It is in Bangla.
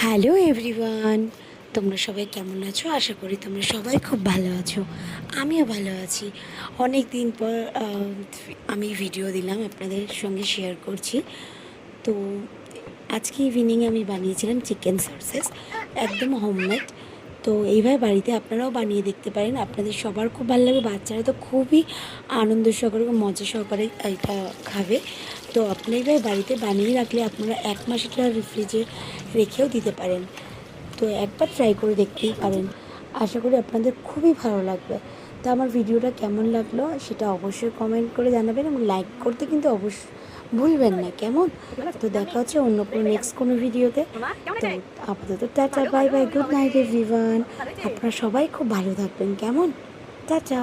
হ্যালো এভরিওয়ান, তোমরা সবাই কেমন আছো? আশা করি তোমরা সবাই খুব ভালো আছো। আমিও ভালো আছি। অনেক দিন পর আমি ভিডিও দিলাম, আপনাদের সঙ্গে শেয়ার করছি। তো আজকে ইভিনিংয়ে আমি বানিয়েছিলাম চিকেন সসেস, একদম হোমমেড। তো এইভাবে বাড়িতে আপনারাও বানিয়ে দেখতে পারেন, আপনাদের সবার খুব ভালো লাগবে। বাচ্চারা তো খুবই আনন্দ সহকারে, মজা সহকারে এটা খাবে। তো আপনি এইভাবে বাড়িতে বানিয়ে রাখলে আপনারা 1 মাস এটা ফ্রিজে রেখেও দিতে পারেন। তো একবার ট্রাই করে দেখতেই পারেন, আশা করি আপনাদের খুবই ভালো লাগবে। তো আমার ভিডিওটা কেমন লাগলো সেটা অবশ্যই কমেন্ট করে জানাবেন, এবং লাইক করতে কিন্তু অবশ্যই ভুলবেন না, কেমন? তো দেখা হচ্ছে অন্য কোনো নেক্সট কোনো ভিডিওতে। তো আপাতত tata, bye bye, good night everyone. আপনারা সবাই খুব ভালো থাকবেন, কেমন? টাটা।